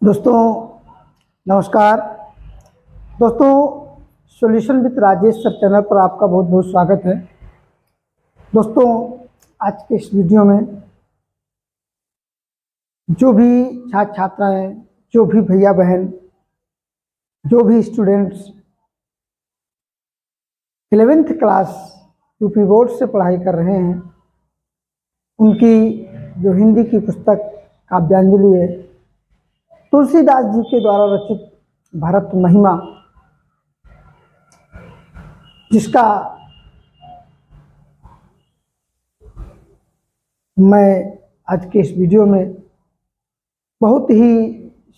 दोस्तों नमस्कार। दोस्तों solution with Rajesh sir channel पर आपका बहुत बहुत स्वागत है। दोस्तों आज के इस वीडियो में जो भी छात्र छात्राएं, जो भी भैया बहन, जो भी students 11th class UP board से पढ़ाई कर रहे हैं, उनकी जो हिंदी की पुस्तक काव्यांजलि है, तुलसीदास जी के द्वारा रचित भारत महिमा, जिसका मैं आज के इस वीडियो में बहुत ही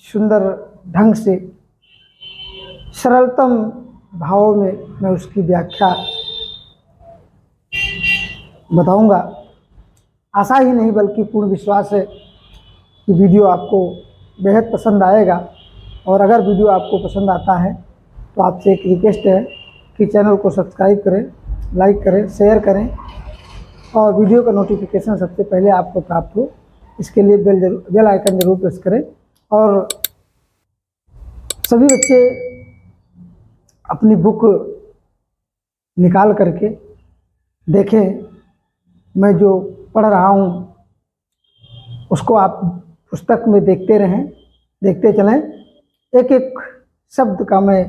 सुंदर ढंग से सरलतम भावों में मैं उसकी व्याख्या बताऊंगा। आशा ही नहीं बल्कि पूर्ण विश्वास है कि वीडियो आपको बेहद पसंद आएगा। और अगर वीडियो आपको पसंद आता है तो आपसे एक रिक्वेस्ट है कि चैनल को सब्सक्राइब करें, लाइक करें, शेयर करें और वीडियो का नोटिफिकेशन सबसे पहले आपको प्राप्त हो, इसके लिए बेल आइकन जरूर प्रेस करें। और सभी बच्चे अपनी बुक निकाल करके देखें, मैं जो पढ़ रहा हूँ उसको आप पुस्तक में देखते रहें, देखते चलें। एक एक शब्द का मैं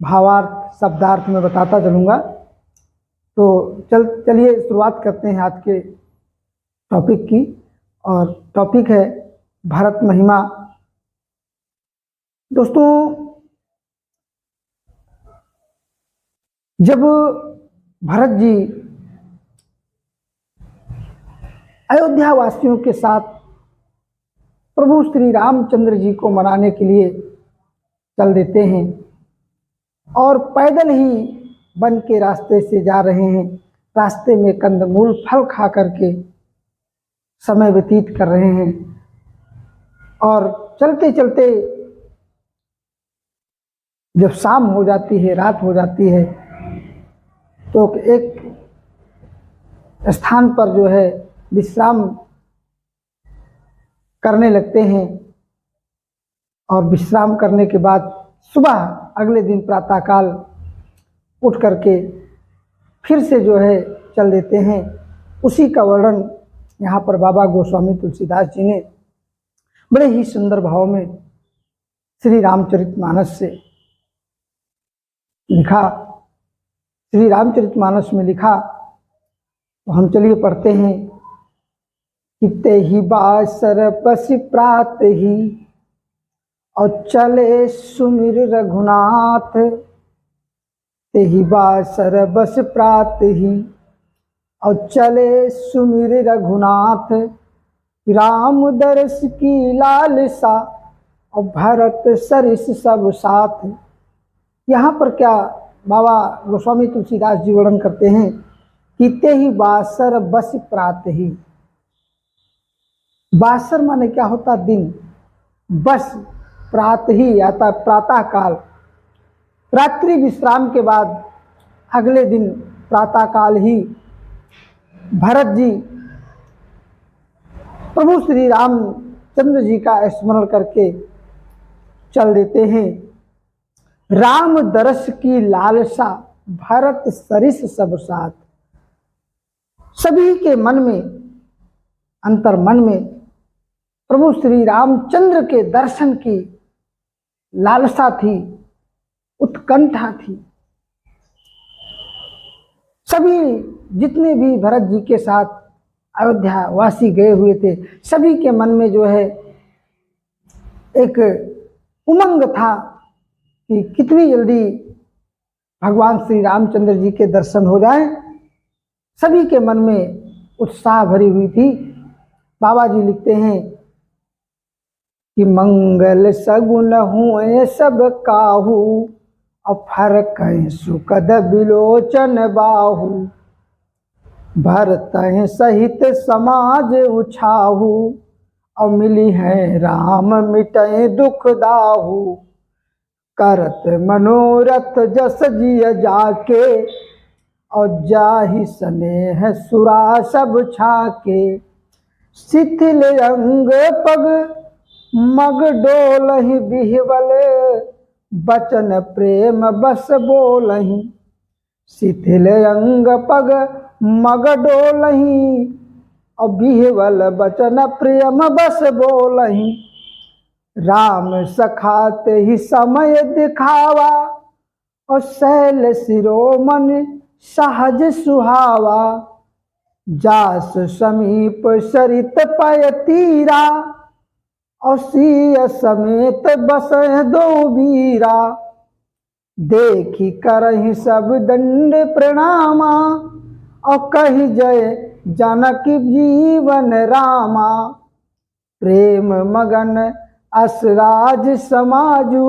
भावार्थ, शब्दार्थ में बताता चलूँगा। तो चलिए शुरुआत करते हैं आज के टॉपिक की। और टॉपिक है भारत महिमा। दोस्तों जब भरत जी अयोध्या वासियों के साथ प्रभु श्री रामचंद्र जी को मनाने के लिए चल देते हैं और पैदल ही वन के रास्ते से जा रहे हैं, रास्ते में कंदमूल फल खा करके समय व्यतीत कर रहे हैं और चलते चलते जब शाम हो जाती है, रात हो जाती है, तो एक स्थान पर जो है विश्राम करने लगते हैं। और विश्राम करने के बाद सुबह अगले दिन प्रातःकाल उठ करके फिर से जो है चल देते हैं। उसी का वर्णन यहाँ पर बाबा गोस्वामी तुलसीदास जी ने बड़े ही सुंदर भाव में श्री रामचरितमानस से लिखा। श्री रामचरितमानस में लिखा, तो हम चलिए पढ़ते हैं। किते ही बासर बस प्रात ही और चले सुमिर रघुनाथ, ते ही बासर बस प्रात ही और चले सुमिर रघुनाथ, राम दर्श की लालसा और भरत सरिस सब साथ। यहाँ पर क्या बाबा गोस्वामी तुलसीदास जी वर्णन करते हैं, किते ही बासर बस प्रात ही। बासर माने क्या होता? दिन। बस प्रात ही आता प्रातः काल, रात्रि विश्राम के बाद अगले दिन प्रातः काल ही भरत जी प्रभु श्री रामचंद्र जी का स्मरण करके चल देते हैं। राम दर्श की लालसा भरत सरिस सब साथ। सभी के मन में, अंतर मन में प्रभु श्री रामचंद्र के दर्शन की लालसा थी, उत्कंठा थी। सभी जितने भी भरत जी के साथ अयोध्या वासी गए हुए थे, सभी के मन में जो है एक उमंग था कि कितनी जल्दी भगवान श्री रामचंद्र जी के दर्शन हो जाएं। सभी के मन में उत्साह भरी हुई थी। बाबा जी लिखते हैं कि मंगल सगुन हुए सब काहू और फरक सुकद बिलोचन बाहू, भरत सहित समाज उछाहू और मिली है राम मिटे दुख दाहू, करत मनोरथ जस जिय जाके और जाहि स्नेह सुरा सब छाके, शिथिल अंग पग मग डोलहि बिहवल, बचन प्रेम बस बोलहि। शिथिल अंग पग मग डोलहि, और बिहवल बचन प्रेम बस बोलहि। राम सखाते ही समय दिखावा, और शैल शिरोमन सहज सुहावा। जास समीप सरित पय तीरा, और सिय समेत बस दो बीरा। देखी करहि सब दंड प्रणामा, और कहि जय जनक जीवन रामा। प्रेम मगन असराज समाजू,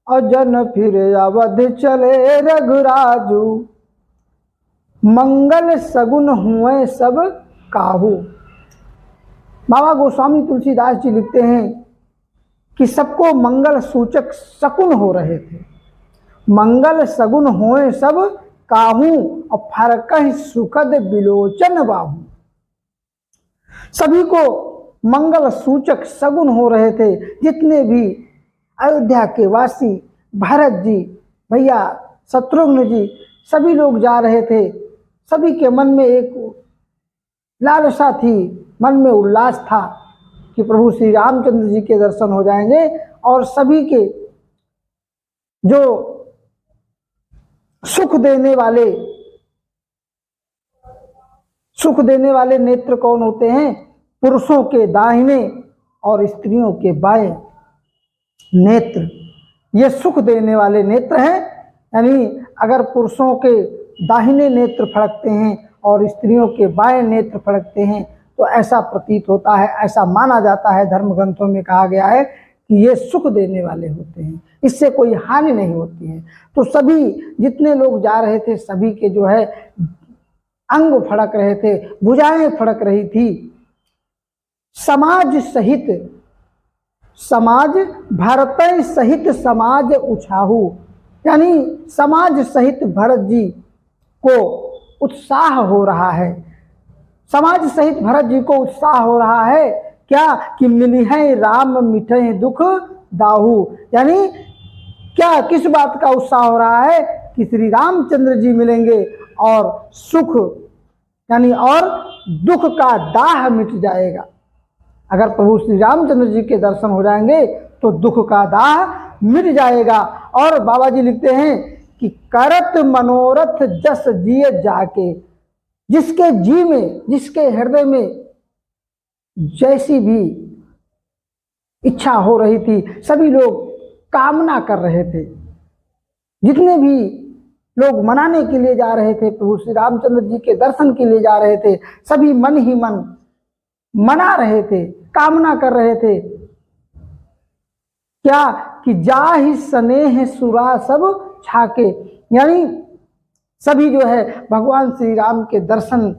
और जन फिर अवध चले रघुराजू। मंगल सगुन हुए सब काहू। बाबा गोस्वामी तुलसीदास जी लिखते हैं कि सबको मंगल सूचक शकुन हो रहे थे। मंगल सगुन होए सब काहू, और फरकहि सुखद बिलोचन बाहू। सभी को मंगल सूचक सगुन हो रहे थे। जितने भी अयोध्या के वासी, भरत जी, भैया शत्रुघ्न जी, सभी लोग जा रहे थे। सभी के मन में एक लालसा थी, मन में उल्लास था कि प्रभु श्री रामचंद्र जी के दर्शन हो जाएंगे। और सभी के जो सुख देने वाले नेत्र कौन होते हैं? पुरुषों के दाहिने और स्त्रियों के बाएं नेत्र, ये सुख देने वाले नेत्र हैं। यानी अगर पुरुषों के दाहिने नेत्र फड़कते हैं और स्त्रियों के बाएं नेत्र फड़कते हैं, तो ऐसा प्रतीत होता है, ऐसा माना जाता है, धर्म ग्रंथों में कहा गया है कि ये सुख देने वाले होते हैं, इससे कोई हानि नहीं होती है। तो सभी जितने लोग जा रहे थे, सभी के जो है अंग फड़क रहे थे, भुजाएं फड़क रही थी। समाज सहित, समाज भारत सहित समाज उछाहू, यानी समाज सहित भरत जी को उत्साह हो रहा है। समाज सहित भरत जी को उत्साह हो रहा है क्या? कि मिली है राम मिठे दुख दाहू। यानी क्या, किस बात का उत्साह हो रहा है? कि श्री रामचंद्र जी मिलेंगे और सुख यानी और दुख का दाह मिट जाएगा। अगर प्रभु श्री रामचंद्र जी के दर्शन हो जाएंगे तो दुख का दाह मिट जाएगा। और बाबा जी लिखते हैं कि करत मनोरथ जस जिए जाके, जिसके जी में, जिसके हृदय में जैसी भी इच्छा हो रही थी, सभी लोग कामना कर रहे थे। जितने भी लोग मनाने के लिए जा रहे थे, प्रभु श्री रामचंद्र जी के दर्शन के लिए जा रहे थे, सभी मन ही मन मना रहे थे, कामना कर रहे थे। क्या? कि जाहि स्नेह सुरा सब छाके, यानी सभी जो है भगवान श्री राम के दर्शन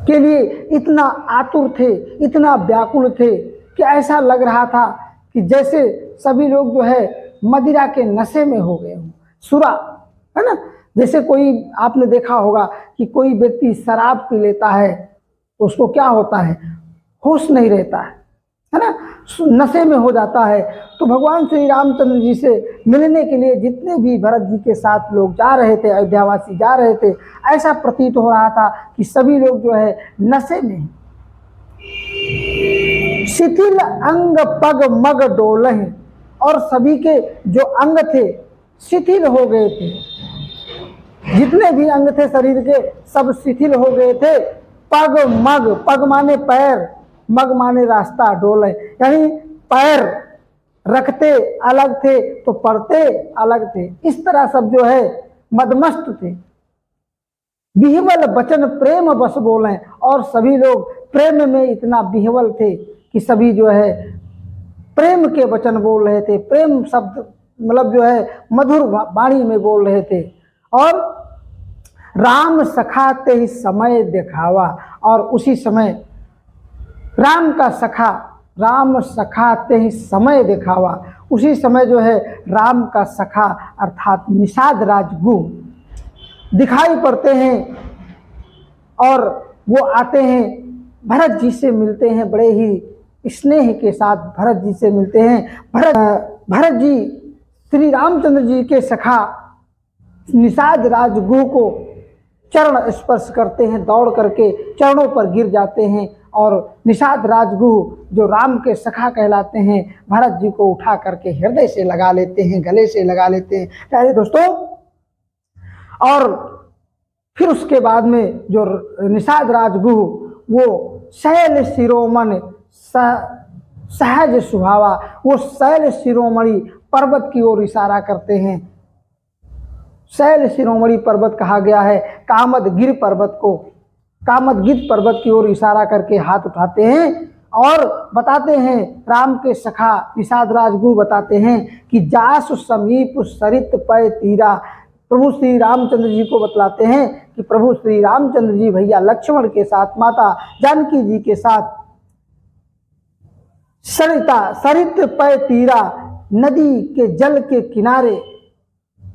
के लिए इतना आतुर थे, इतना व्याकुल थे कि ऐसा लग रहा था कि जैसे सभी लोग जो है मदिरा के नशे में हो गए हों। सुरा है ना, जैसे कोई आपने देखा होगा कि कोई व्यक्ति शराब पी लेता है तो उसको क्या होता है? होश नहीं रहता है ना, नशे में हो जाता है। तो भगवान श्री रामचंद्र जी से मिलने के लिए जितने भी भरत जी के साथ लोग जा रहे थे, अयोध्यावासी जा रहे थे, ऐसा प्रतीत हो रहा था कि सभी लोग जो है नशे में। शिथिल अंग पग मग डोलहि, और सभी के जो अंग थे शिथिल हो गए थे। जितने भी अंग थे शरीर के सब शिथिल हो गए थे। पग मग, पग माने पैर, मग माने रास्ता, डोले यानी पैर रखते अलग थे तो पड़ते अलग थे। इस तरह सब जो है मदमस्त थे। बिहवल बचन प्रेम बस बोले, और सभी लोग प्रेम में इतना बिहवल थे कि सभी जो है प्रेम के वचन बोल रहे थे, प्रेम शब्द मतलब जो है मधुर वाणी में बोल रहे थे। और राम सखाते ही समय दिखावा, और उसी समय राम का सखा, राम सखाते ही समय दिखावा, उसी समय जो है राम का सखा अर्थात निषाद राजगु दिखाई पड़ते हैं और वो आते हैं, भरत जी से मिलते हैं। बड़े ही स्नेह के साथ भरत जी से मिलते हैं। भरत जी श्री रामचंद्र जी के सखा निषाद राज गुह को चरण स्पर्श करते हैं, दौड़ करके चरणों पर गिर जाते हैं और निषाद राजगुह जो राम के सखा कहलाते हैं, भरत जी को उठा करके हृदय से लगा लेते हैं, गले से लगा लेते हैं प्यारे दोस्तों। और फिर उसके बाद में जो निषाद राजगुह वो शैल शिरोमणि सहज सुहावा, वो शैल शिरोमणि पर्वत की ओर इशारा करते हैं। शैल शिरोमणि पर्वत कहा गया है कामदगिर पर्वत को, कामदगिर पर्वत की ओर इशारा करके हाथ उठाते हैं और बताते हैं, राम के सखा निषाद राजगुह बताते हैं कि जासु समीप सरित पय तीरा। प्रभु श्री रामचंद्र जी को बतलाते हैं कि प्रभु श्री रामचंद्र जी भैया लक्ष्मण के साथ, माता जानकी जी के साथ सरित पय तीरा, नदी के जल के किनारे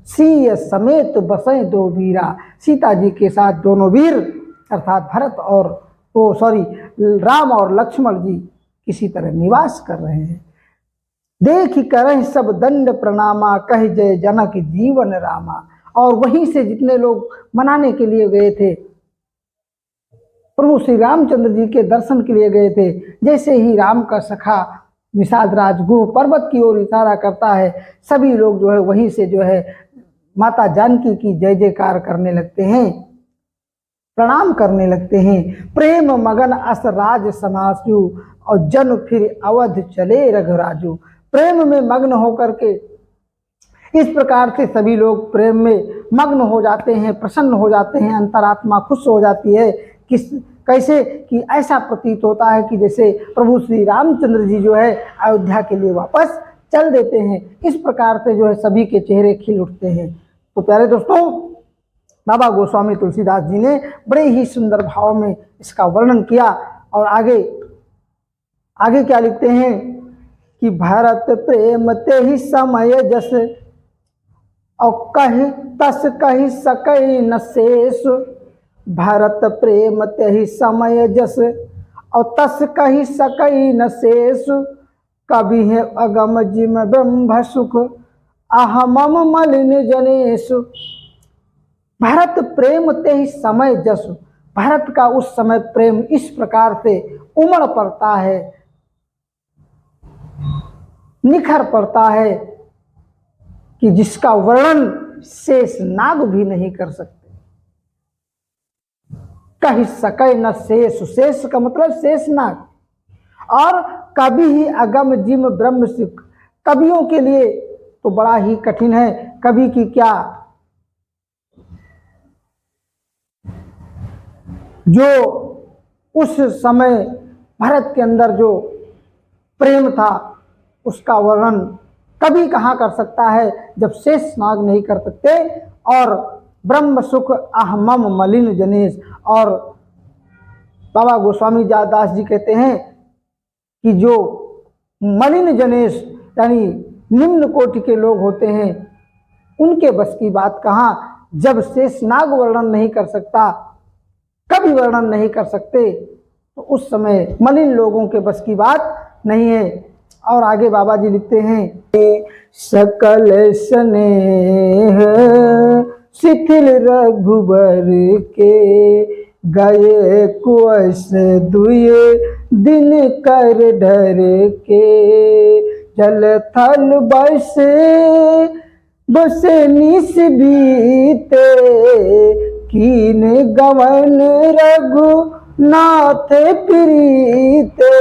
सीय समेत बसे दो वीरा। सीता जी के साथ दोनों वीर अर्थात भरत और राम और लक्ष्मण जी किसी तरह निवास कर रहे हैं। देख करहि सब दंड प्रणामा, कह जय जनक जीवन रामा। और वहीं से जितने लोग मनाने के लिए गए थे, प्रभु श्री रामचंद्र जी के दर्शन के लिए गए थे, जैसे ही राम का सखा निषाद राजगुह पर्वत की ओर इशारा करता है, सभी लोग जो है वहीं से जो है माता जानकी की जय जयकार करने लगते हैं, प्रणाम करने लगते हैं। प्रेम मगन अस राज समासु, और जन फिर अवध चले रघुराजू। प्रेम में मग्न होकर के इस प्रकार से सभी लोग प्रेम में मग्न हो जाते हैं, प्रसन्न हो जाते हैं, अंतरात्मा खुश हो जाती है। कैसे कि ऐसा प्रतीत होता है कि जैसे प्रभु श्री रामचंद्र जी जो है अयोध्या के लिए वापस चल देते हैं। इस प्रकार से जो है सभी के चेहरे खिल उठते हैं। तो प्यारे दोस्तों, बाबा गोस्वामी तुलसीदास जी ने बड़े ही सुंदर भाव में इसका वर्णन किया। और आगे क्या लिखते हैं कि भरत प्रेम ते ही समय जस, और कही तस कही सकई न शेष। भरत प्रेम ते ही समय जस, और तस कही सकई न शेष। कभी है अगम जिम ब्रह्म सुख, अहमम मलिन जनेश। भरत प्रेम ते ही समय जस, भरत का उस समय प्रेम इस प्रकार से उमड़ पड़ता है, निखर पड़ता है कि जिसका वर्णन शेष नाग भी नहीं कर सकते। कही सके न शेष, शेष का मतलब शेष नाग। और कभी ही अगम जिम ब्रह्म सुख, कवियों के लिए तो बड़ा ही कठिन है। कवि की क्या, जो उस समय भरत के अंदर जो प्रेम था उसका वर्णन कभी कहाँ कर सकता है जब शेष नाग नहीं कर सकते। और ब्रह्म सुख अहमम मलिन जनेश, और बाबा गोस्वामी दास जी कहते हैं कि जो मलिन जनेश यानी निम्न कोटि के लोग होते हैं, उनके बस की बात कहाँ, जब शेष नाग वर्णन नहीं कर सकता, कभी वर्णन नहीं कर सकते, तो उस समय मलिन लोगों के बस की बात नहीं है। और आगे बाबा जी लिखते हैं, सकल स्नेह शिथिल रघुबर के, गए कुश दुए दिन कर डर के। जल थल बसे निस बीते, कीन गवन रघु नाथ प्रीते।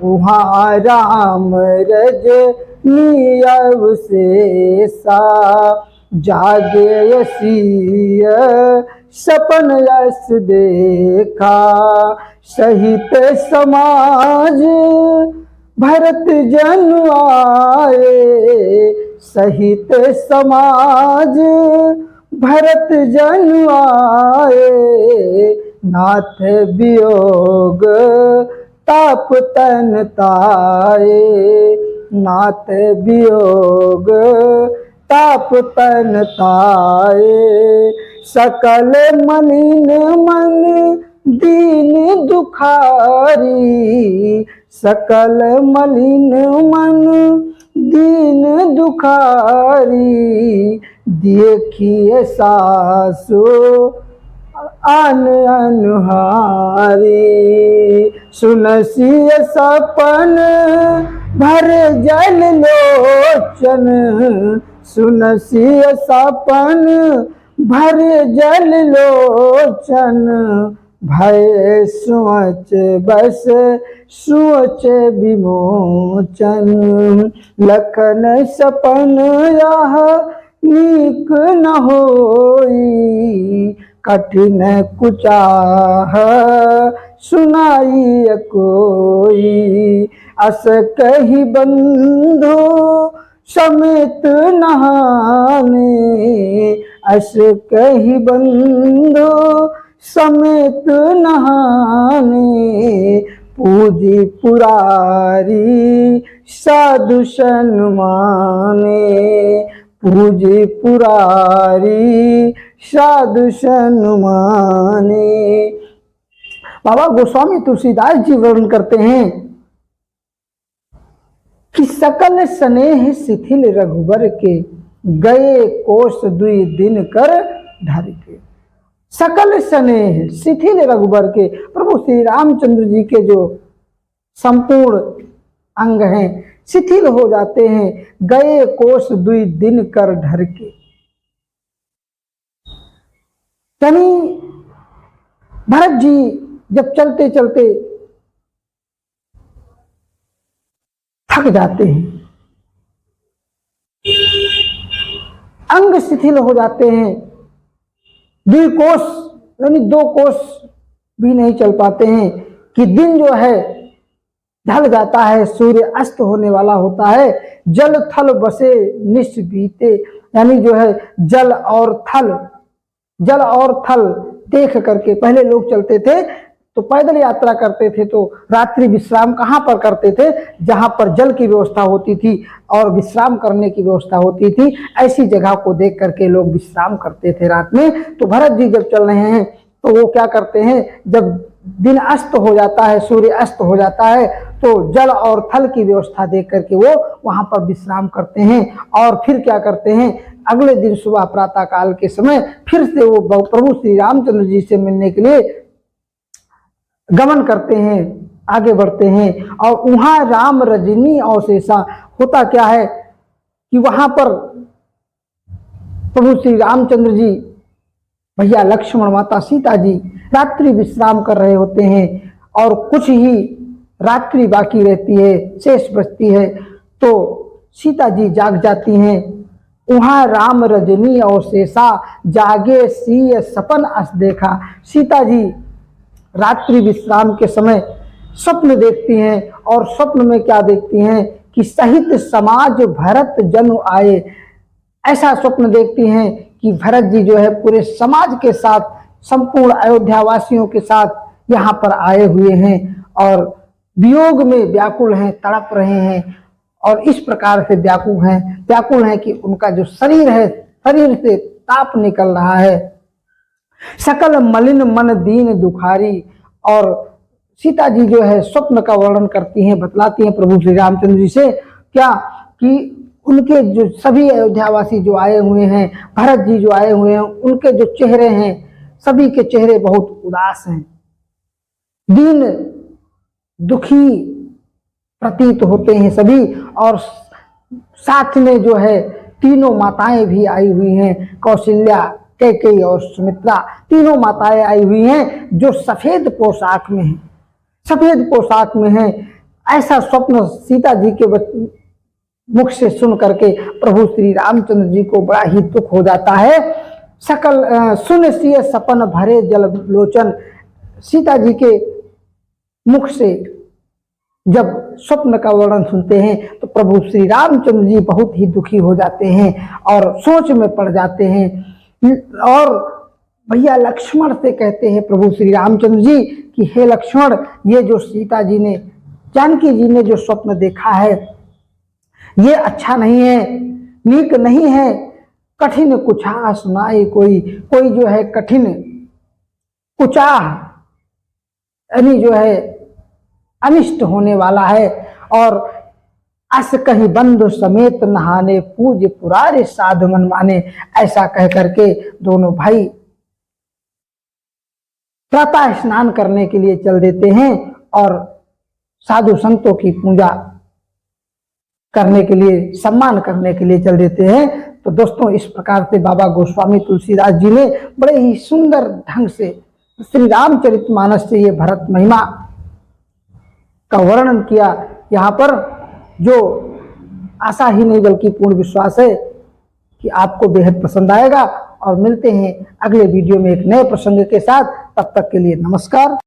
उहाँ राम रजनी अवशेषा, जागे यसीय सपन यस देखा। सहित समाज भरत जन आए, सहित समाज भरत जन आए। नाथ वियोग ताप तन ताए, नाथ वियोग ताप तन ताए। सकल मलिन मन दीन दुखारी, सकल मलिन मन दीन दुखारी, देखिए सासु आन अनुहारी, सुनसिय सपन भर जल लोचन, सुनसिय सपन भर जल लोचन, भय सोच बस सोच विमोचन, लखन सपन यह नीक न होई, कठिन कुचाह सुनाई कोई, अस कही बंधु समेत नहाने, अस कही बंधु समेत नहाने, पूजी पुरारी साधु सन्माने, पूजी पुरारी साधु सन्माने। बाबा गोस्वामी तुलसीदास जी वर्णन करते हैं कि सकल स्नेह शिथिल रघुबर के, गए कोष दुई दिन कर ढर के। सकल स्नेह शिथिल रघुबर के, प्रभु श्री रामचंद्र जी के जो संपूर्ण अंग हैं शिथिल हो जाते हैं, गए कोष दुई दिन कर ढर के। यानी भरत जी जब चलते चलते थक जाते हैं, अंग शिथिल हो जाते हैं, 2 कोस यानी 2 कोस भी नहीं चल पाते हैं कि दिन जो है ढल जाता है, सूर्य अस्त होने वाला होता है। जल थल बसे निश बीते, यानी जो है जल और थल देख करके, पहले लोग चलते थे तो पैदल यात्रा करते थे तो रात्रि विश्राम कहाँ पर करते थे, जहाँ पर जल की व्यवस्था होती थी और विश्राम करने की व्यवस्था होती थी, ऐसी जगह को देख करके लोग विश्राम करते थे रात में। तो भरत जी जब चल रहे हैं तो वो क्या करते हैं, जब दिन अस्त हो जाता है, सूर्य अस्त हो जाता है, तो जल और थल की व्यवस्था देख करके वो वहां पर विश्राम करते हैं और फिर क्या करते हैं, अगले दिन सुबह प्रातः काल के समय फिर से वो प्रभु श्री रामचंद्र जी से मिलने के लिए गमन करते हैं, आगे बढ़ते हैं। और वहां राम रजनी अवशेषा, होता क्या है कि वहां पर प्रभु श्री रामचंद्र जी, भैया लक्ष्मण, माता सीता जी रात्रि विश्राम कर रहे होते हैं और कुछ ही रात्रि बाकी रहती है, शेष बचती है, तो सीता जी जाग जाती हैं। वहां राम रजनी अवशेषा, जागे सीय सपन अस देखा। सीता जी रात्रि विश्राम के समय स्वप्न देखती हैं और स्वप्न में क्या देखती हैं कि सहित समाज भरत जनु आए। ऐसा स्वप्न देखती हैं कि भरत जी जो है पूरे समाज के साथ, संपूर्ण अयोध्या वासियों के साथ यहाँ पर आए हुए हैं और वियोग में व्याकुल हैं, तड़प रहे हैं और इस प्रकार से व्याकुल हैं कि उनका जो शरीर है, शरीर से ताप निकल रहा है। सकल मलिन मन दीन दुखारी, और सीता जी जो है स्वप्न का वर्णन करती हैं, बतलाती हैं प्रभु श्री रामचंद्र जी से क्या कि उनके जो सभी अयोध्यावासी जो आए हुए हैं, भरत जी जो आए हुए हैं, उनके जो चेहरे हैं सभी के चेहरे बहुत उदास हैं, दीन दुखी प्रतीत होते हैं सभी। और साथ में जो है तीनों माताएं भी आई हुई हैं, कौशल्या, कैकेयी और सुमित्रा, तीनों माताएं आई हुई हैं जो सफेद पोशाक में हैं, सफेद पोशाक में हैं। ऐसा स्वप्न सीता जी के मुख से सुन करके प्रभु श्री रामचंद्र जी को बड़ा ही दुख हो जाता है। सकल सुन सिय सपन भरे जल लोचन, सीता जी के मुख से जब स्वप्न का वर्णन सुनते हैं तो प्रभु श्री रामचंद्र जी बहुत ही दुखी हो जाते हैं और सोच में पड़ जाते हैं और भैया लक्ष्मण से कहते हैं प्रभु श्री रामचंद्र जी कि हे लक्ष्मण, ये जो सीता जी ने, जानकी जी ने जो स्वप्न देखा है ये अच्छा नहीं है, नीक नहीं है। कठिन कुचाह सुनाए कोई जो है कठिन कुचाह, यानी जो है अनिष्ट होने वाला है। और अस कहीं बंधु समेत नहाने, पूज्य पुरारे साधु मन माने, ऐसा कह करके दोनों भाई प्रातः स्नान करने के लिए चल देते हैं और साधु संतों की पूजा करने के लिए, सम्मान करने के लिए चल देते हैं। तो दोस्तों, इस प्रकार से बाबा गोस्वामी तुलसीदास जी ने बड़े ही सुंदर ढंग से श्री रामचरितमानस से ये भरत महिमा का वर्णन किया। यहाँ पर जो आशा ही नहीं बल्कि पूर्ण विश्वास है कि आपको बेहद पसंद आएगा। और मिलते हैं अगले वीडियो में एक नए प्रसंग के साथ। तब तक के लिए नमस्कार।